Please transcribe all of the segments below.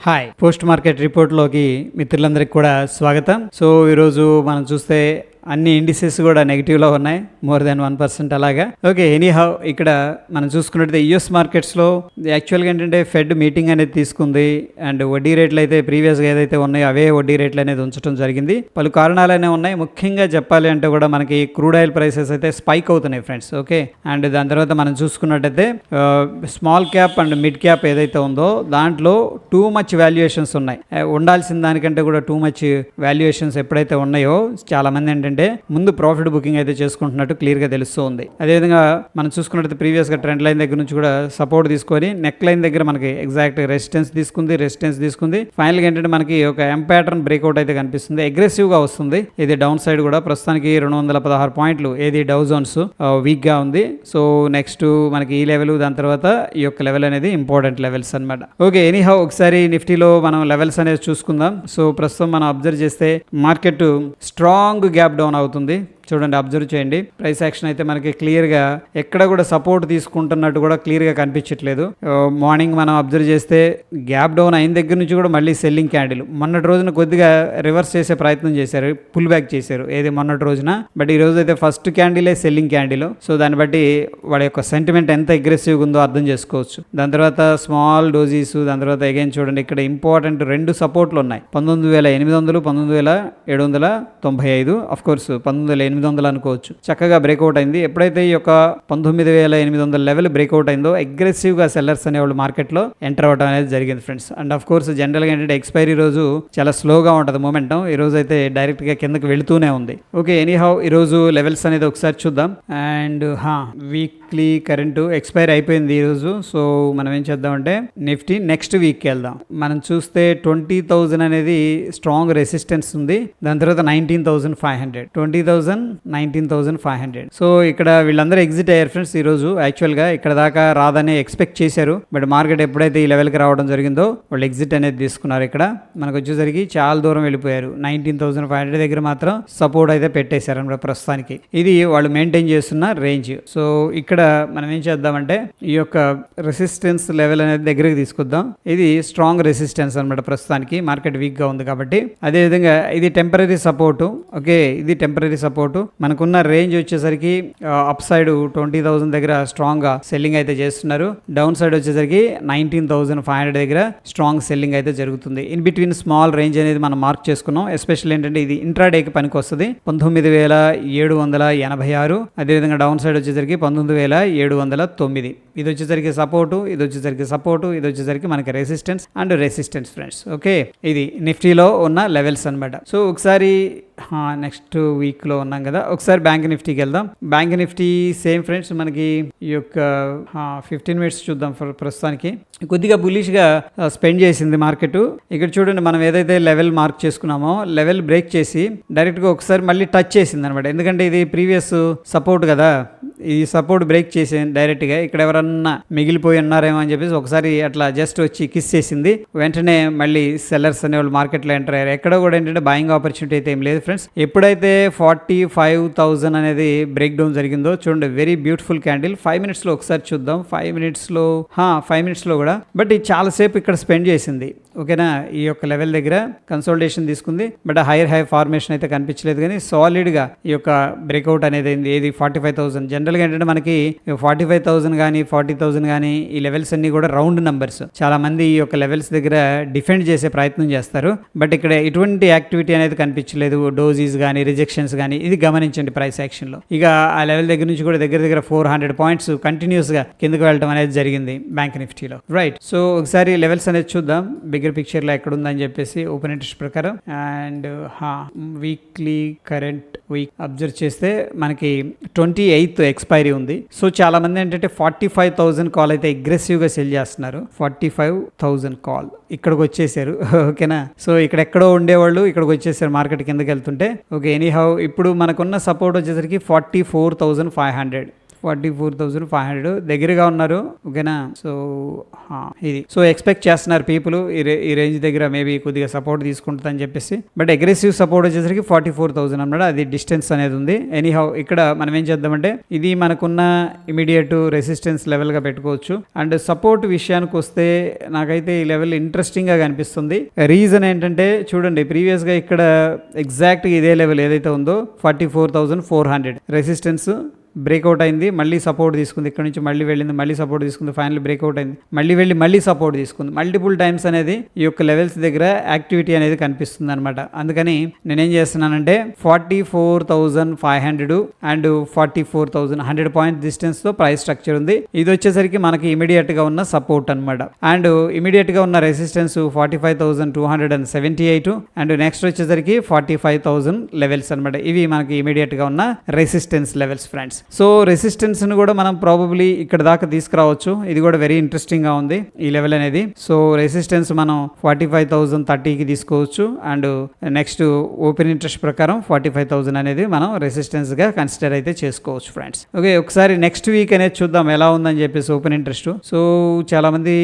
Hi, post market రిపోర్ట్లోకి మిత్రులందరికీ కూడా స్వాగతం. సో ఈరోజు మనం చూస్తే అన్ని ఇండిసెస్ కూడా నెగిటివ్లో ఉన్నాయి, మోర్ దాన్ 1% అలాగా. ఓకే, ఎనీహౌ ఇక్కడ మనం చూసుకున్నట్లయితే యుఎస్ మార్కెట్స్లో యాక్చువల్గా ఏంటంటే ఫెడ్ మీటింగ్ అనేది తీసుకుంది అండ్ వడ్డీ రేట్లు అయితే ప్రీవియస్గా ఏదైతే ఉన్నాయో అవే వడ్డీ రేట్లు అనేది ఉంచడం జరిగింది. పలు కారణాలనే ఉన్నాయి. ముఖ్యంగా చెప్పాలి అంటే కూడా మనకి క్రూడ్ ఆయిల్ ప్రైసెస్ అయితే స్పైక్ అవుతున్నాయి ఫ్రెండ్స్. ఓకే, అండ్ దాని తర్వాత మనం చూసుకున్నట్టయితే small cap and mid cap ఏదైతే ఉందో దాంట్లో టూ మచ్ వాల్యుయేషన్స్ ఉన్నాయి. ఉండాల్సిన దానికంటే కూడా టూ మచ్ వాల్యుయేషన్స్ ఎప్పుడైతే ఉన్నాయో చాలా మంది ఏంటంటే ముందు ప్రాఫిట్ బుకింగ్ అయితే చేసుకుంటున్నట్టు క్లియర్ గా తెలుస్తూ ఉంది. అదేవిధంగా మనం చూసుకున్నట్టు ప్రీవియస్ గా ట్రెండ్ లైన్ దగ్గర నుంచి కూడా సపోర్ట్ తీసుకొని నెక్ లైన్ దగ్గర మనకి ఎగ్జాక్ట్ రెసిస్టెన్స్ తీసుకుంది. ఫైనల్ గా ఏంటంటే మనకి ఒక ఎం ప్యాటర్న్ బ్రేక్అవుట్ అయితే కనిపిస్తుంది, అగ్రెసివ్ గా వస్తుంది. ఇది డౌన్ సైడ్ కూడా ప్రస్తుతానికి 216 పాయింట్లు ఏది డౌ జోన్స్ వీక్ గా ఉంది. సో నెక్స్ట్ మనకి ఈ లెవెల్, దాని తర్వాత ఈ యొక్క లెవెల్ అనేది ఇంపార్టెంట్ లెవెల్స్ అనమాట. ఓకే, ఎనీహౌ ఒకసారి నిఫ్టీలో మనం లెవెల్స్ అనేది చూసుకుందాం. సో ప్రస్తుతం మనం అబ్జర్వ్ చేస్తే మార్కెట్ స్ట్రాంగ్ గ్యాప్ డౌన్ అవుతుంది. చూడండి, అబ్జర్వ్ చేయండి. ప్రైస్ యాక్షన్ అయితే మనకి క్లియర్గా ఎక్కడ కూడా సపోర్ట్ తీసుకుంటున్నట్టు కూడా క్లియర్గా కనిపించట్లేదు. మార్నింగ్ మనం అబ్జర్వ్ చేస్తే గ్యాప్ డౌన్ అయిన దగ్గర నుంచి కూడా మళ్ళీ సెల్లింగ్ క్యాండిల్. మొన్నటి రోజున కొద్దిగా రివర్స్ చేసే ప్రయత్నం చేశారు, పుల్ బ్యాక్ చేశారు ఏది మొన్నటి రోజున. బట్ ఈ రోజు అయితే ఫస్ట్ క్యాండిలే సెల్లింగ్ క్యాండిల్. సో దాన్ని బట్టి వాళ్ళ యొక్క సెంటిమెంట్ ఎంత అగ్రెసివ్గా ఉందో అర్థం చేసుకోవచ్చు. దాని తర్వాత స్మాల్ డోజీస్, దాని తర్వాత అగైన్ చూడండి ఇక్కడ ఇంపార్టెంట్ రెండు సపోర్ట్లు ఉన్నాయి, 19,800, 19,795. అఫ్ కోర్స్ 19,800 అనుకోవచ్చు. చక్కగా బ్రేక్అవుట్ అయింది. ఎప్పుడైతే ఈ యొక్క 19,800 లెవెల్ బ్రేక్అవుట్ అయిందో అగ్రెసివ్ గా సెల్లర్స్ అనేవాళ్ళు మార్కెట్ లో ఎంటర్ అవడం అనేది జరిగింది friends. And of course general గా ఏంటంటే ఎక్స్పైరీ రోజు చాలా స్లోగా ఉంటుంది మూమెంటం. ఈ రోజు అయితే డైరెక్ట్ గా కిందకి వెళుతూనే ఉంది. ఓకే, ఎనీహౌ ఈ రోజు లెవెల్స్ అనేది ఒకసారి చూద్దాం. అండ్ వీక్లీ కరెంట్ ఎక్స్పైర్ అయిపోయింది ఈ రోజు. సో మనం ఏం చేద్దామంటే నిఫ్టీ నెక్స్ట్ వీక్కి వెళ్దాం. మనం చూస్తే 20,000 అనేది స్ట్రాంగ్ రెసిస్టెన్స్ ఉంది. దాని తర్వాత 19,500, 20,000, 19,500. సో ఇక్కడ వీళ్ళందరూ ఎగ్జిట్ అయ్యారు ఫ్రెండ్స్ ఈ రోజు. యాక్చువల్ గా ఇక్కడ దాకా రాదని ఎక్స్పెక్ట్ చేశారు, బట్ మార్కెట్ ఎప్పుడైతే ఈ లెవెల్ కి రావడం జరిగిందో వాళ్ళు ఎగ్జిట్ అనేది తీసుకున్నారు. ఇక్కడ మనకు వచ్చేసరికి చాలా దూరం వెళ్ళిపోయారు. 19,500 దగ్గర మాత్రం సపోర్ట్ అయితే పెట్టేశారు అన్నమాట ప్రస్తుతానికి. ఇది వాళ్ళు మెయింటైన్ చేస్తున్న రేంజ్. సో ఇక్కడ మనం ఏం చేద్దామంటే ఈ యొక్క రెసిస్టెన్స్ లెవెల్ అనేది దగ్గరికి తీసుకొద్దాం. ఇది స్ట్రాంగ్ రెసిస్టెన్స్ అనమాట ప్రస్తుతానికి, మార్కెట్ వీక్ గా ఉంది కాబట్టి. అదేవిధంగా ఇది టెంపరీ సపోర్టు. ఓకే, ఇది టెంపరీ సపోర్ట్. మనకున్న రేంజ్ వచ్చేసరికి అప్ సైడ్ 20,000 దగ్గర స్ట్రాంగ్ గా సెల్లింగ్ అయితే చేస్తున్నారు. డౌన్ సైడ్ వచ్చేసరికి 19,500 దగ్గర స్ట్రాంగ్ సెల్లింగ్ అయితే జరుగుతుంది. ఇన్ బిట్వీన్ స్మాల్ రేంజ్ అనేది మనం మార్క్ చేసుకున్నాం. ఎస్పెషల్ ఏంటంటే ఇది ఇంట్రాడేకి పనికి వస్తుంది. 19,786. అదేవిధంగా డౌన్ సైడ్ వచ్చేసరికి 19,709. ఇది వచ్చేసరికి సపోర్టు, ఇది వచ్చేసరికి సపోర్టు, ఇది వచ్చేసరికి మనకి resistance and resistance friends. Okay, ఇది నిఫ్టీలో ఉన్న లెవెల్స్ అనమాట. సో ఒకసారి నెక్స్ట్ వీక్లో ఉన్నాం కదా, ఒకసారి బ్యాంక్ నిఫ్టీకి వెళ్దాం. బ్యాంక్ నిఫ్టీ సేమ్ ఫ్రెండ్స్, మనకి ఈ యొక్క 15 మినిట్స్ చూద్దాం. ప్రస్తుతానికి కొద్దిగా బులిష్గా స్పెండ్ చేసింది మార్కెట్. ఇక్కడ చూడండి, మనం ఏదైతే లెవెల్ మార్క్ చేసుకున్నామో లెవెల్ బ్రేక్ చేసి డైరెక్ట్గా ఒకసారి మళ్ళీ టచ్ చేసింది అనమాట. ఎందుకంటే ఇది ప్రీవియస్ సపోర్ట్ కదా, ఈ సపోర్ట్ బ్రేక్ చేసి డైరెక్ట్గా ఇక్కడ ఎవరన్నా మిగిలిపోయి ఉన్నారేమో అని చెప్పేసి ఒకసారి అట్లా జస్ట్ వచ్చి కిస్ చేసింది. వెంటనే మళ్ళీ సెల్లర్స్ అనేవాళ్ళు మార్కెట్లో ఎంటర్ అయ్యారు. ఎక్కడ కూడా ఏంటంటే బయింగ్ ఆపర్చునిటీ అయితే ఏం లేదు ఫ్రెండ్స్. ఎప్పుడైతే 45,000 అనేది బ్రేక్ డౌన్ జరిగిందో చూడండి, వెరీ బ్యూటిఫుల్ క్యాండిల్. 5 మినిట్స్లో ఒకసారి చూద్దాం. 5 మినిట్స్లో కూడా బట్ ఇది చాలాసేపు ఇక్కడ స్పెండ్ చేసింది. ఓకేనా, ఈ యొక్క లెవెల్ దగ్గర కన్సోలిడేషన్ తీసుకుంది, బట్ హైయర్ హై ఫార్మేషన్ అయితే కనిపించలేదు. కానీ సాలిడ్గా ఈ యొక్క బ్రేక్అవుట్ అనేది అయింది. ఏది 45,000. జనరల్గా ఏంటంటే మనకి 45,000 కానీ 40,000 కానీ ఈ లెవెల్స్ అన్ని కూడా రౌండ్ నెంబర్స్. చాలా మంది ఈ యొక్క లెవెల్స్ దగ్గర డిఫెండ్ చేసే ప్రయత్నం చేస్తారు, బట్ ఇక్కడ ఎటువంటి యాక్టివిటీ అనేది కనిపించలేదు. డోజీస్ కానీ రిజెక్షన్స్ కానీ ఇది గమనించండి ప్రైస్ యాక్షన్లో. ఇక ఆ లెవెల్ దగ్గర నుంచి కూడా దగ్గర 400 పాయింట్స్ కంటిన్యూస్గా కిందకు వెళ్ళడం అనేది జరిగింది బ్యాంక్ నిఫ్టీలో. రైట్, సో ఒకసారి లెవెల్స్ అనేది చూద్దాం బిగ్గర్ పిక్చర్లో ఎక్కడ ఉందని చెప్పేసి ఓపెన్ ఇంట్రెస్ట్ ప్రకారం. And weekly current week observe చేస్తే మనకి 28th ఎక్స్పైరీ ఉంది. సో చాలా మంది ఏంటంటే 45,000 కాల్ అయితే అగ్రెసివ్గా సెల్ చేస్తున్నారు. 45,000 కాల్ ఇక్కడికి వచ్చేసారు. ఓకేనా, సో ఇక్కడ ఎక్కడో ఉండేవాళ్ళు ఇక్కడికి వచ్చేసారు మార్కెట్ కిందకి వెళ్తుంటే. ఓకే, ఎనీహౌ ఇప్పుడు మనకున్న సపోర్ట్ వచ్చేసరికి 44,500. 44,500 దగ్గరగా ఉన్నారు. ఓకేనా, సో ఇది సో ఎక్స్పెక్ట్ చేస్తున్నారు పీపుల్ ఈ రేంజ్ దగ్గర మేబీ కొద్దిగా సపోర్ట్ తీసుకుంటుందని చెప్పేసి. బట్ అగ్రెసివ్ సపోర్ట్ వచ్చేసరికి 44,000 అన్నమాట. అది డిస్టెన్స్ అనేది ఉంది. ఎనీహౌ ఇక్కడ మనం ఏం చేద్దామంటే ఇది మనకున్న ఇమీడియట్ రెసిస్టెన్స్ లెవెల్ గా పెట్టుకోవచ్చు. అండ్ సపోర్ట్ విషయానికి వస్తే నాకైతే ఈ లెవెల్ ఇంట్రెస్టింగ్ గా కనిపిస్తుంది. రీజన్ ఏంటంటే చూడండి, ప్రీవియస్ గా ఇక్కడ ఎగ్జాక్ట్ ఇదే లెవెల్ ఏదైతే ఉందో 44,400 రెసిస్టెన్స్ బ్రేక్అవుట్ అయింది, మళ్ళీ సపోర్ట్ తీసుకుంది, ఇక్కడ నుంచి మళ్ళీ వెళ్ళింది, మళ్ళీ సపోర్ట్ తీసుకుంది, ఫైనల్ బ్రేక్అవుట్ అయింది, మళ్ళీ వెళ్ళి మళ్ళీ సపోర్ట్ తీసుకుంది. మల్టిపుల్ టైమ్స్ అనేది ఈ యొక్క లెవెల్స్ దగ్గర యాక్టివిటీ అనేది కనిపిస్తుంది అనమాట. అందుకని నేనేం చేస్తున్నానంటే 44,500 అండ్ 44,000 100 పాయింట్ డిస్టెన్స్ తో ప్రైస్ స్ట్రక్చర్ ఉంది. ఇది వచ్చేసరికి మనకి ఇమీడియట్ గా ఉన్న సపోర్ట్ అనమాట. అండ్ ఇమీడియట్ గా ఉన్న రెసిస్టెన్స్ 45,278 అండ్ నెక్స్ట్ వచ్చేసరికి 45,000 లెవెల్స్ అనమాట. ఇవి మనకి ఇమీడియట్ గా ఉన్న resistance levels friends. So resistance ని కూడా మనం ప్రాబబ్లీ ఇక్కడ దాకా తీసుకురావచ్చు. ఇది కూడా వెరీ ఇంట్రెస్టింగ్ గా ఉంది ఈ లెవెల్ అనేది. సో రెసిస్టెన్స్ మనం 45,030కి తీసుకోవచ్చు అండ్ నెక్స్ట్ ఓపెన్ ఇంట్రెస్ట్ ప్రకారం 45,000 అనేది మనం రెసిస్టెన్స్ గా కన్సిడర్ అయితే చేసుకోవచ్చు ఫ్రెండ్స్. ఓకే, ఒకసారి నెక్స్ట్ వీక్ అనేది చూద్దాం ఎలా ఉందని చెప్పేసి ఓపెన్ ఇంట్రెస్ట్. సో చాలా మంది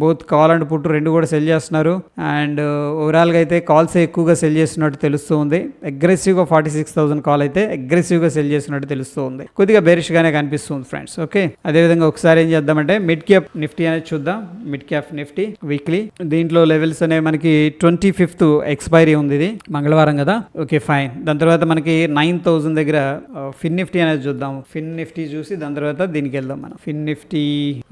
బోత్ కాల్ అండ్ పుట్ రెండు కూడా సెల్ చేస్తున్నారు అండ్ ఓవరాల్ గా అయితే కాల్స్ ఎక్కువగా సెల్ చేస్తున్నట్టు తెలుస్తూ ఉంది. అగ్రెసివ్ గా 46,000 కాల్ అయితే అగ్రెసివ్ గా సెల్ చేస్తున్నట్టు తెలుస్తూ ఉంది. కొద్దిగా బేరిష్ గానే కనిపిస్తుంది ఫ్రెండ్స్. ఓకే, అదే విధంగా ఒకసారి ఏం చేద్దామంటే మిడ్ క్యాప్ నిఫ్టీ అనేది చూద్దాం. మిడ్ క్యాప్ నిఫ్టీ వీక్లీ దీంట్లో లెవెల్స్ అనేవి మనకి 25th ఎక్స్పైరీ ఉంది. ఇది మంగళవారం కదా. Okay fine. దాని తర్వాత మనకి 9,000 దగ్గర ఫిన్ నిఫ్టీ అనేది చూద్దాం. ఫిన్ నిఫ్టీ చూసి దాని తర్వాత దీనికి వెళ్దాం. మనం ఫిన్ నిఫ్టీ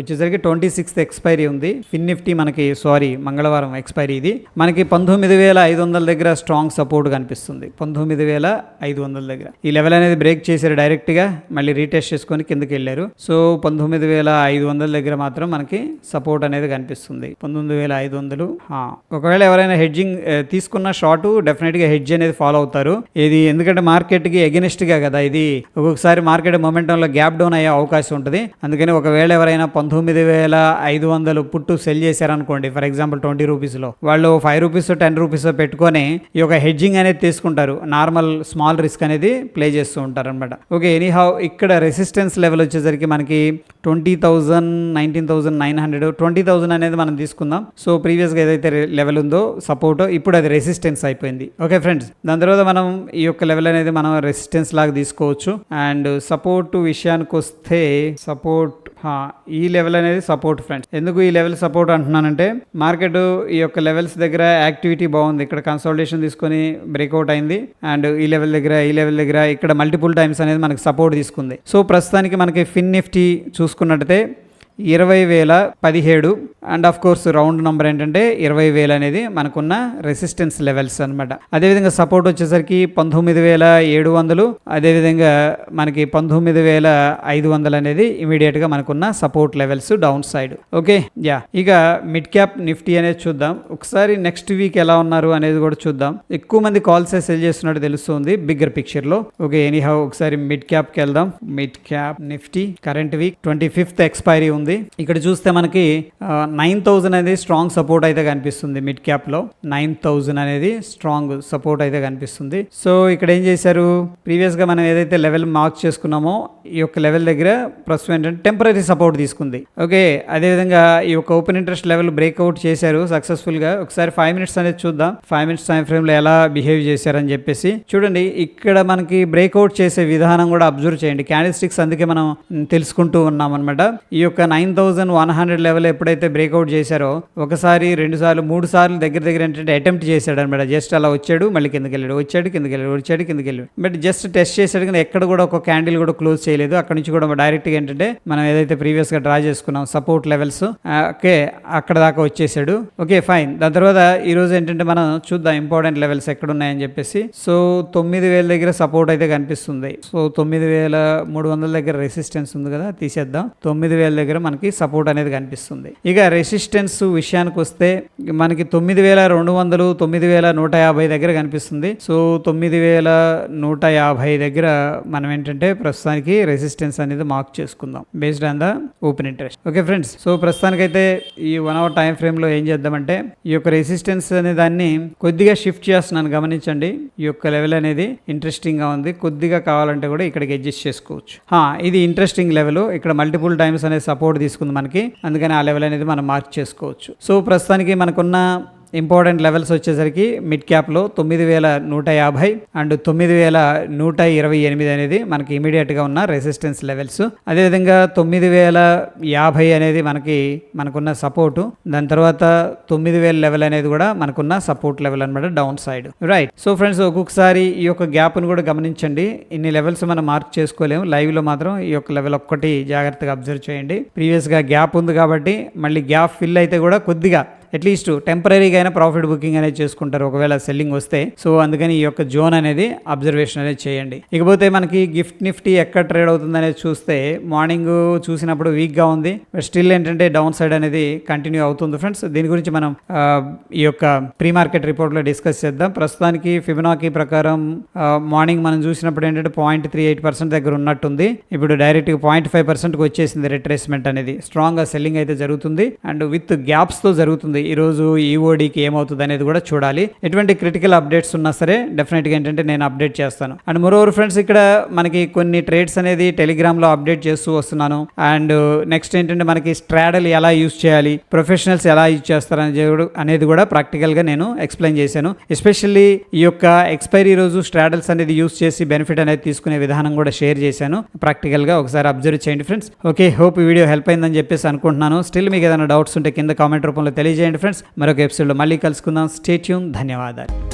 వచ్చేసరికి 26th ఎక్స్పైరీ ఉంది. ఫిన్ నిఫ్టీ మనకి మంగళవారం ఎక్స్పైరీ. ఇది మనకి 19,500 దగ్గర స్ట్రాంగ్ సపోర్ట్ కనిపిస్తుంది. 19,500 దగ్గర ఈ లెవెల్ అనేది బ్రేక్ చేశారు డైరెక్ట్ గా, మళ్ళీ రీటెస్ట్ చేసుకొని కిందకి వెళ్ళారు. సో 19,500 దగ్గర మాత్రం మనకి సపోర్ట్ అనేది కనిపిస్తుంది. 19,500. ఒకవేళ ఎవరైనా హెడ్జింగ్ తీసుకున్న షార్ట్ డెఫినెట్ గా హెడ్జ్ అనేది ఫాలో అవుతారు. ఇది ఎందుకంటే మార్కెట్ కి అగెనిస్ట్ గా కదా, ఇది ఒక్కొక్కసారి మార్కెట్ మొమెంటం లో గ్యాప్ డౌన్ అయ్యే అవకాశం ఉంటుంది. అందుకని ఒకవేళ ఎవరైనా 19,500 పుట్టు సెల్ చేశారనుకోండి, ఫర్ ఎగ్జాంపుల్ 20 రూపీస్ లో, వాళ్ళు 5 రూపీస్ 10 రూపీస్ పెట్టుకొని ఈ యొక్క హెడ్జింగ్ అనేది తీసుకుంటారు. నార్మల్ స్మాల్ రిస్క్ అనేది ప్లే చేస్తూ ఉంటారు అనమాట. ఓకే, ఎనీహౌ ఇక్కడ రెసిస్టెన్స్ లెవెల్ వచ్చేసరికి మనకి 20,000 19,900 20,000 అనేది మనం తీసుకుందాం. సో ప్రీవియస్ గా ఏదైతే లెవెల్ ఉందో సపోర్ట్, ఇప్పుడు అది రెసిస్టెన్స్ అయిపోయింది. ఓకే ఫ్రెండ్స్, దాని తర్వాత మనం ఈ యొక్క లెవెల్ అనేది మనం రెసిస్టెన్స్ లాగా తీసుకోవచ్చు. అండ్ సపోర్ట్ విషయానికి వస్తే సపోర్ట్ ఈ లెవెల్ అనేది సపోర్ట్ ఫ్రెండ్స్. ఎందుకు ఈ లెవెల్ సపోర్ట్ అంటున్నానంటే మార్కెట్ ఈ యొక్క లెవెల్స్ దగ్గర యాక్టివిటీ బాగుంది. ఇక్కడ కన్సల్టేషన్ తీసుకొని బ్రేక్అవుట్ అయింది అండ్ ఈ లెవెల్ దగ్గర ఇక్కడ మల్టిపుల్ టైమ్స్ అనేది మనకి సపోర్ట్ తీసుకుంది. సో ప్రస్తుతానికి మనకి ఫిన్ నిఫ్టీ చూసుకున్నట్టయితే 20,017 and of course round number ఏంటంటే 20,000 అనేది మనకున్న రెసిస్టెన్స్ లెవెల్స్ అనమాట. అదేవిధంగా సపోర్ట్ వచ్చేసరికి 19,700, అదేవిధంగా మనకి 19,500 అనేది ఇమీడియట్ గా మనకున్న support levels down side. Okay yeah, ఇక మిడ్ క్యాప్ నిఫ్టీ అనేది చూద్దాం. ఒకసారి నెక్స్ట్ వీక్ ఎలా ఉన్నారు అనేది కూడా చూద్దాం. ఎక్కువ మంది కాల్స్ సెల్ చేస్తున్నట్టు తెలుస్తుంది బిగ్గర్ పిక్చర్ లో. ఓకే ఎనీహౌ ఒకసారి మిడ్ క్యాప్ కి వెళ్దాం. Mid cap Nifty current week 25th expiry ఉంది. ఇక్కడ చూస్తే మనకి 9,000 అనేది స్ట్రాంగ్ సపోర్ట్ అయితే కనిపిస్తుంది. మిడ్ క్యాప్ లో 9,000 అనేది స్ట్రాంగ్ సపోర్ట్ అయితే కనిపిస్తుంది. సో ఇక్కడ ఏం చేశారు, ప్రీవియస్ గా మనం ఏదైతే లెవెల్ మార్క్ చేసుకున్నామో ఈ యొక్క లెవెల్ దగ్గర ప్రస్తుతం ఏంటంటే టెంపరీ సపోర్ట్ తీసుకుంది. ఓకే, అదేవిధంగా ఈ యొక్క ఓపెన్ ఇంట్రెస్ట్ లెవెల్ బ్రేక్అవుట్ చేశారు సక్సెస్ఫుల్ గా. ఒకసారి 5 minutes అనేది చూద్దాం. 5 minutes టైం ఫ్రేమ్ లో ఎలా బిహేవ్ చేశారని చెప్పేసి చూడండి. ఇక్కడ మనకి బ్రేక్అవుట్ చేసే విధానం కూడా అబ్జర్వ్ చేయండి. క్యాండిల్ స్టిక్స్ అందుకే మనం తెలుసుకుంటూ ఉన్నాం అనమాట. ఈ యొక్క 9,100 లెవెల్ ఎప్పుడైతే బ్రేక్అవుట్ చేశారో ఒకసారి 2 సార్లు 3 సార్లు దగ్గర ఏంటంటే అటెంప్ట్ చేశాడు అనమాట. జస్ట్ అలా వచ్చాడు, మళ్ళీ కిందకి వెళ్ళాడు, వచ్చాడు కిందకి వెళ్ళాడు. బట్ జస్ట్ టెస్ట్ చేశాడు కానీ ఎక్కడ కూడా ఒక క్యాండిల్ కూడా క్లోజ్ చేయలేదు. అక్కడ నుంచి కూడా డైరెక్ట్ గా ఏంటంటే మనం ఏదైతే ప్రీవియస్ గా డ్రా చేసుకున్నాం సపోర్ట్ లెవెల్స్, ఓకే అక్కడ దాకా వచ్చేసాడు. Okay fine. దాని తర్వాత ఈ రోజు ఏంటంటే మనం చూద్దాం ఇంపార్టెంట్ లెవెల్స్ ఎక్కడ ఉన్నాయని చెప్పేసి. సో 9,000 దగ్గర సపోర్ట్ అయితే కనిపిస్తుంది. సో 9,300 దగ్గర రెసిస్టెన్స్ ఉంది కదా, తీసేద్దాం. 9,000 దగ్గర మనకి సపోర్ట్ అనేది కనిపిస్తుంది. ఇక రెసిస్టెన్స్ విషయానికి వస్తే మనకి 9,200 9,150 దగ్గర కనిపిస్తుంది. సో 9,150 దగ్గర మనం ఏంటంటే ప్రస్తుతానికి రెసిస్టెన్స్ అనేది మార్క్ చేసుకుందాం based on the open interest. Okay friends, so ప్రస్తుతానికైతే ఈ 1 అవర్ టైం ఫ్రేమ్ లో ఏం చేద్దామంటే ఈ యొక్క రెసిస్టెన్స్ అనే దాన్ని కొద్దిగా షిఫ్ట్ చేస్తున్నాను, గమనించండి. ఈ యొక్క లెవెల్ అనేది ఇంట్రెస్టింగ్ గా ఉంది, కొద్దిగా కావాలంటే కూడా ఇక్కడికి అడ్జస్ట్ చేసుకోవచ్చు. ఇది ఇంట్రెస్టింగ్ లెవెల్, ఇక్కడ మల్టిపుల్ టైమ్స్ అనేది సపోర్ట్ తీసుకుంది మనకి, అందుకని ఆ లెవెల్ అనేది మనం మార్క్ చేసుకోవచ్చు. సో ప్రస్తుతానికి మనకున్న ఇంపార్టెంట్ లెవెల్స్ వచ్చేసరికి మిడ్ క్యాప్లో 9,150 అండ్ 9,128 అనేది మనకి ఇమీడియట్గా ఉన్న రెసిస్టెన్స్ లెవెల్స్. అదేవిధంగా 9,050 అనేది మనకున్న సపోర్టు, దాని తర్వాత 9,000 లెవెల్ అనేది కూడా మనకున్న సపోర్ట్ లెవెల్ అనమాట down side. Right. So friends, ఒక్కొక్కసారి ఈ యొక్క గ్యాప్ను కూడా గమనించండి. ఇన్ని లెవెల్స్ మనం మార్క్ చేసుకోలేము, లైవ్లో మాత్రం ఈ యొక్క లెవెల్ ఒక్కటి జాగ్రత్తగా అబ్జర్వ్ చేయండి. ప్రీవియస్గా గ్యాప్ ఉంది కాబట్టి మళ్ళీ గ్యాప్ ఫిల్ అయితే కూడా కొద్దిగా అట్లీస్ట్ టెంపరీగా అయినా ప్రాఫిట్ బుకింగ్ అనేది చేసుకుంటారు ఒకవేళ సెల్లింగ్ వస్తే. సో అందుకని ఈ యొక్క జోన్ అనేది అబ్జర్వేషన్ అనేది చేయండి. ఇకపోతే మనకి గిఫ్ట్ నిఫ్టీ ఎక్కడ ట్రేడ్ అవుతుంది అనేది చూస్తే మార్నింగ్ చూసినప్పుడు వీక్గా ఉంది, బట్ స్టిల్ ఏంటంటే డౌన్ సైడ్ అనేది కంటిన్యూ అవుతుంది ఫ్రెండ్స్. దీని గురించి మనం ఈ యొక్క ప్రీ మార్కెట్ రిపోర్ట్లో డిస్కస్ చేద్దాం. ప్రస్తుతానికి ఫిబొనాకీ ప్రకారం మార్నింగ్ మనం చూసినప్పుడు ఏంటంటే 0.38% దగ్గర ఉన్నట్టుంది. ఇప్పుడు డైరెక్ట్గా 0.5%కి వచ్చేసింది. రిట్రేస్మెంట్ అనేది స్ట్రాంగ్గా సెల్లింగ్ అయితే జరుగుతుంది అండ్ విత్ గ్యాప్స్తో జరుగుతుంది. ఈరోజు ఈఓడికి ఏమవుతుంది అనేది కూడా చూడాలి. ఎటువంటి క్రిటికల్ అప్డేట్స్ ఉన్నా సరే డెఫినెట్గా ఏంటంటే నేను అప్డేట్ చేస్తాను. అండ్ మరోవర్ ఫ్రెండ్స్, ఇక్కడ మనకి కొన్ని ట్రేడ్స్ అనేది టెలిగ్రామ్లో అప్డేట్ చేస్తూ వస్తున్నాను. అండ్ నెక్స్ట్ ఏంటంటే మనకి స్ట్రాడల్ ఎలా యూజ్ చేయాలి, ప్రొఫెషనల్స్ ఎలా యూజ్ చేస్తారు అనేది కూడా ప్రాక్టికల్గా నేను ఎక్స్ప్లెయిన్ చేశాను. ఎస్పెషల్లీ ఈ యొక్క ఎక్స్పైరీ రోజు స్ట్రాడల్స్ అనేది యూజ్ చేసి బెనిఫిట్ అనేది తీసుకునే విధానం కూడా షేర్ చేశాను. ప్రాక్టికల్గా ఒకసారి అబ్జర్వ్ చేయండి ఫ్రెండ్స్. ఓకే, హోప్ ఈ వీడియో హెల్ప్ అయిందని చెప్పేసి అనుకుంటున్నాను. స్టిల్ మీకు ఏదైనా డౌట్స్ ఉంటే కింద కామెంట్ రూపంలో తెలియజేయండి ఫ్రెండ్స్. మరొక ఎపిసోడ్లో మళ్ళీ కలుసుకుందాం. Stay tune. ధన్యవాదాలు.